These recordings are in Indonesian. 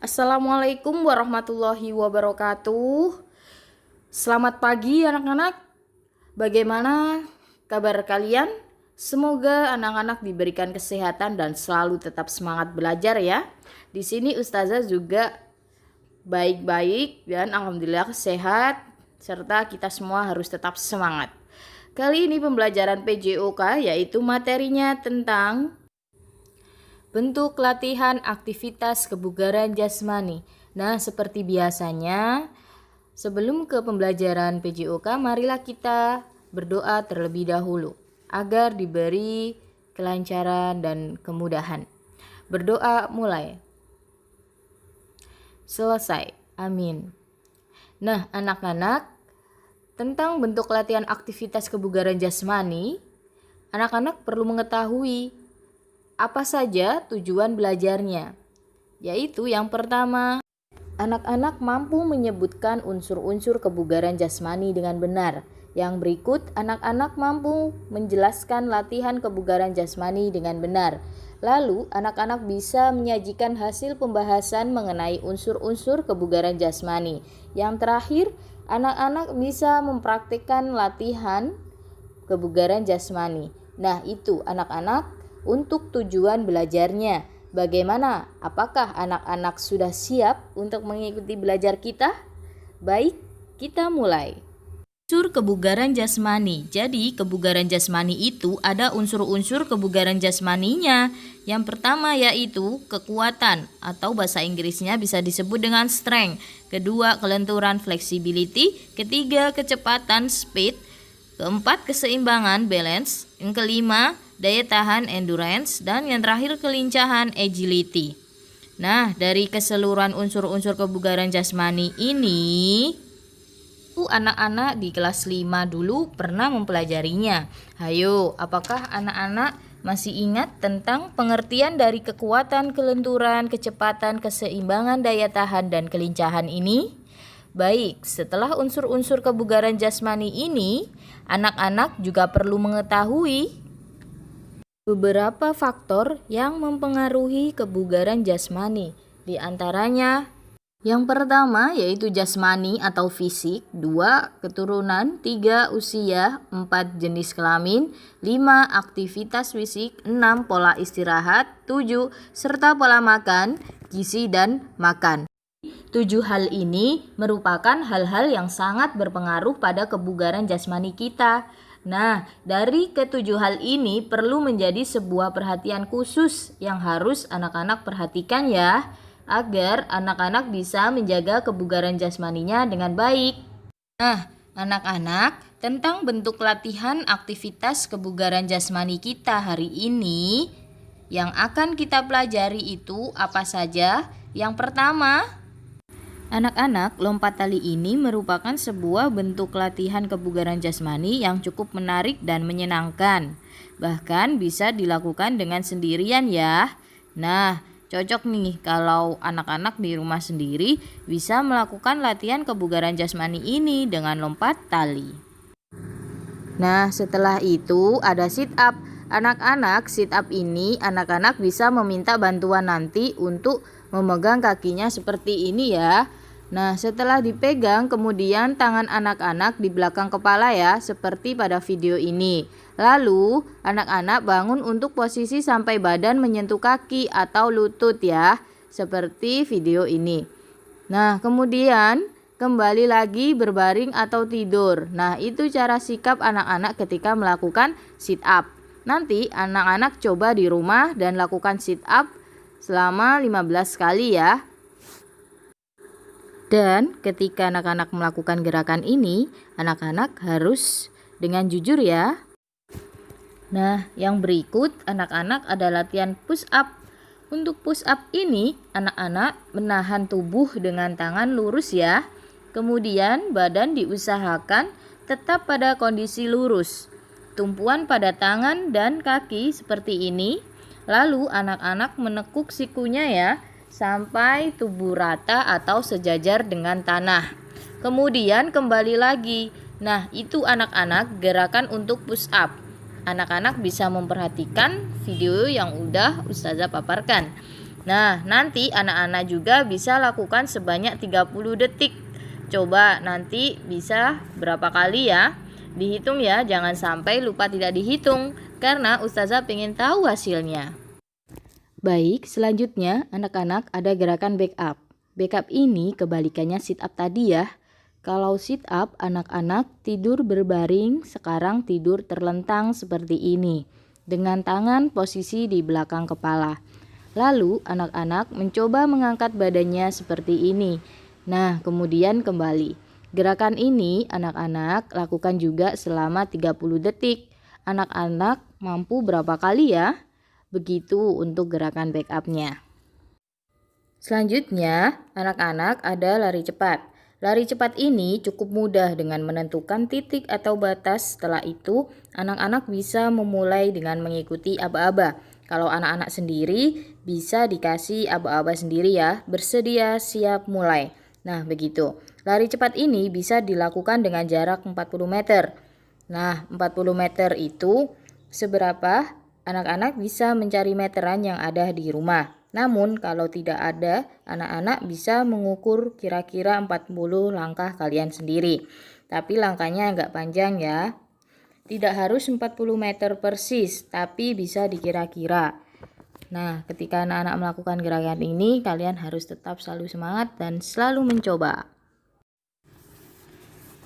Assalamualaikum warahmatullahi wabarakatuh. Selamat pagi anak-anak. Bagaimana kabar kalian? Semoga anak-anak diberikan kesehatan dan selalu tetap semangat belajar ya. Di sini Ustazah juga baik-baik dan alhamdulillah sehat, serta kita semua harus tetap semangat. Kali ini pembelajaran PJOK yaitu materinya tentang bentuk latihan aktivitas kebugaran jasmani. Nah, seperti biasanya, sebelum ke pembelajaran PJOK, marilah kita berdoa terlebih dahulu agar diberi kelancaran dan kemudahan. Berdoa mulai. Selesai. Amin. Nah, anak-anak, tentang bentuk latihan aktivitas kebugaran jasmani, anak-anak perlu mengetahui apa saja tujuan belajarnya, yaitu yang pertama, anak-anak mampu menyebutkan unsur-unsur kebugaran jasmani dengan benar. Yang berikut, anak-anak mampu menjelaskan latihan kebugaran jasmani dengan benar. Lalu, anak-anak bisa menyajikan hasil pembahasan mengenai unsur-unsur kebugaran jasmani. Yang terakhir, anak-anak bisa mempraktikkan latihan kebugaran jasmani. Nah, itu anak-anak untuk tujuan belajarnya. Bagaimana? Apakah anak-anak sudah siap untuk mengikuti belajar kita? Baik, kita mulai. Unsur kebugaran jasmani. Jadi, kebugaran jasmani itu ada unsur-unsur kebugaran jasmaninya. Yang pertama yaitu kekuatan atau bahasa Inggrisnya bisa disebut dengan strength. Kedua, kelenturan flexibility. Ketiga, kecepatan speed. Keempat, keseimbangan balance. Yang kelima, daya tahan endurance, dan yang terakhir kelincahan agility. Nah, dari keseluruhan unsur-unsur kebugaran jasmani ini, anak-anak di kelas 5 dulu pernah mempelajarinya. Hayo, apakah anak-anak masih ingat tentang pengertian dari kekuatan, kelenturan, kecepatan, keseimbangan, daya tahan, dan kelincahan ini? Baik, setelah unsur-unsur kebugaran jasmani ini, anak-anak juga perlu mengetahui beberapa faktor yang mempengaruhi kebugaran jasmani. Di antaranya, yang pertama yaitu jasmani atau fisik, 2 keturunan, 3 usia, 4 jenis kelamin, 5 aktivitas fisik, 6 pola istirahat, 7 serta pola makan, gizi dan makan. 7 hal ini merupakan hal-hal yang sangat berpengaruh pada kebugaran jasmani kita. Nah, dari ketujuh hal ini perlu menjadi sebuah perhatian khusus yang harus anak-anak perhatikan ya, agar anak-anak bisa menjaga kebugaran jasmaninya dengan baik. Nah, anak-anak, tentang bentuk latihan aktivitas kebugaran jasmani kita hari ini, yang akan kita pelajari itu apa saja? Yang pertama, anak-anak, lompat tali ini merupakan sebuah bentuk latihan kebugaran jasmani yang cukup menarik dan menyenangkan. Bahkan bisa dilakukan dengan sendirian ya. Nah, cocok nih kalau anak-anak di rumah sendiri bisa melakukan latihan kebugaran jasmani ini dengan lompat tali. Nah, setelah itu ada sit up. Anak-anak, sit up ini anak-anak bisa meminta bantuan nanti untuk memegang kakinya seperti ini ya. Nah, setelah dipegang, kemudian tangan anak-anak di belakang kepala ya, seperti pada video ini. Lalu, anak-anak bangun untuk posisi sampai badan menyentuh kaki atau lutut ya, seperti video ini. Nah, kemudian kembali lagi berbaring atau tidur. Nah, itu cara sikap anak-anak ketika melakukan sit up. Nanti anak-anak coba di rumah dan lakukan sit up selama 15 kali ya. Dan ketika anak-anak melakukan gerakan ini, anak-anak harus dengan jujur ya. Nah, yang berikut anak-anak ada latihan push up. Untuk push up ini, anak-anak menahan tubuh dengan tangan lurus ya. Kemudian badan diusahakan tetap pada kondisi lurus. Tumpuan pada tangan dan kaki seperti ini. Lalu anak-anak menekuk sikunya ya, sampai tubuh rata atau sejajar dengan tanah. Kemudian kembali lagi. Nah, itu anak-anak gerakan untuk push up. Anak-anak bisa memperhatikan video yang udah Ustazah paparkan. Nah, nanti anak-anak juga bisa lakukan sebanyak 30 detik. Coba nanti bisa berapa kali ya? Dihitung ya, jangan sampai lupa tidak dihitung karena Ustazah pengen tahu hasilnya. Baik, selanjutnya anak-anak ada gerakan backup. Backup ini kebalikannya sit up tadi ya. Kalau sit up, anak-anak tidur berbaring, sekarang tidur terlentang seperti ini. Dengan tangan posisi di belakang kepala. Lalu anak-anak mencoba mengangkat badannya seperti ini. Nah, kemudian kembali. Gerakan ini anak-anak lakukan juga selama 30 detik. Anak-anak mampu berapa kali ya? Begitu untuk gerakan backupnya. Selanjutnya, anak-anak ada lari cepat. Lari cepat ini cukup mudah dengan menentukan titik atau batas. Setelah itu, anak-anak bisa memulai dengan mengikuti aba-aba. Kalau anak-anak sendiri, bisa dikasih aba-aba sendiri ya. Bersedia, siap, mulai. Nah, begitu. Lari cepat ini bisa dilakukan dengan jarak 40 meter. Nah, 40 meter itu seberapa? Anak-anak bisa mencari meteran yang ada di rumah. Namun kalau tidak ada, anak-anak bisa mengukur kira-kira 40 langkah kalian sendiri. Tapi langkahnya agak panjang ya. Tidak harus 40 meter persis, tapi bisa dikira-kira. Nah, ketika anak-anak melakukan gerakan ini, kalian harus tetap selalu semangat dan selalu mencoba.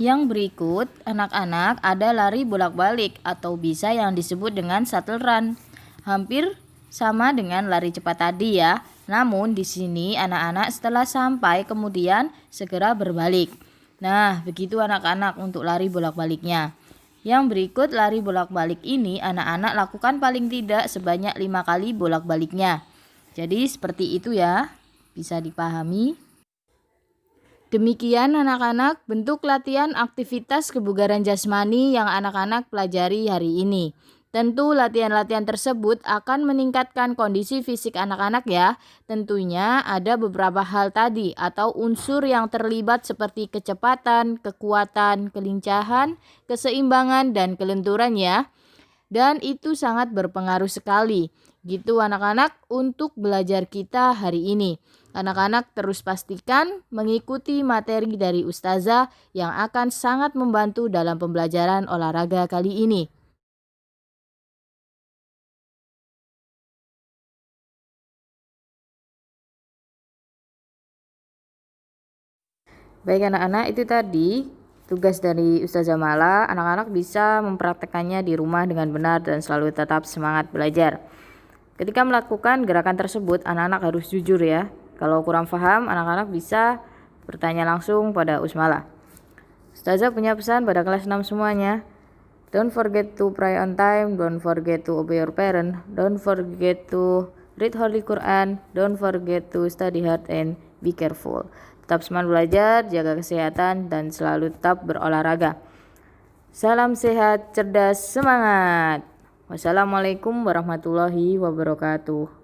Yang berikut, anak-anak ada lari bolak-balik atau bisa yang disebut dengan shuttle run. Hampir sama dengan lari cepat tadi ya. Namun di sini anak-anak setelah sampai kemudian segera berbalik. Nah, begitu anak-anak untuk lari bolak-baliknya. Yang berikut lari bolak-balik ini anak-anak lakukan paling tidak sebanyak 5 kali bolak-baliknya. Jadi seperti itu ya, bisa dipahami. Demikian anak-anak bentuk latihan aktivitas kebugaran jasmani yang anak-anak pelajari hari ini. Tentu latihan-latihan tersebut akan meningkatkan kondisi fisik anak-anak ya. Tentunya ada beberapa hal tadi atau unsur yang terlibat seperti kecepatan, kekuatan, kelincahan, keseimbangan, dan kelenturan ya. Dan itu sangat berpengaruh sekali. Gitu anak-anak untuk belajar kita hari ini. Anak-anak terus pastikan mengikuti materi dari Ustazah yang akan sangat membantu dalam pembelajaran olahraga kali ini. Baik anak-anak, itu tadi tugas dari Ustazah Mala. Anak-anak bisa mempraktekannya di rumah dengan benar dan selalu tetap semangat belajar. Ketika melakukan gerakan tersebut, anak-anak harus jujur ya. Kalau kurang paham, anak-anak bisa bertanya langsung pada Usmala. Ustazah punya pesan pada kelas 6 semuanya. Don't forget to pray on time, don't forget to obey your parent, don't forget to read Holy Quran, don't forget to study hard and be careful. Tetap semangat belajar, jaga kesehatan, dan selalu tetap berolahraga. Salam sehat, cerdas, semangat. Wassalamualaikum warahmatullahi wabarakatuh.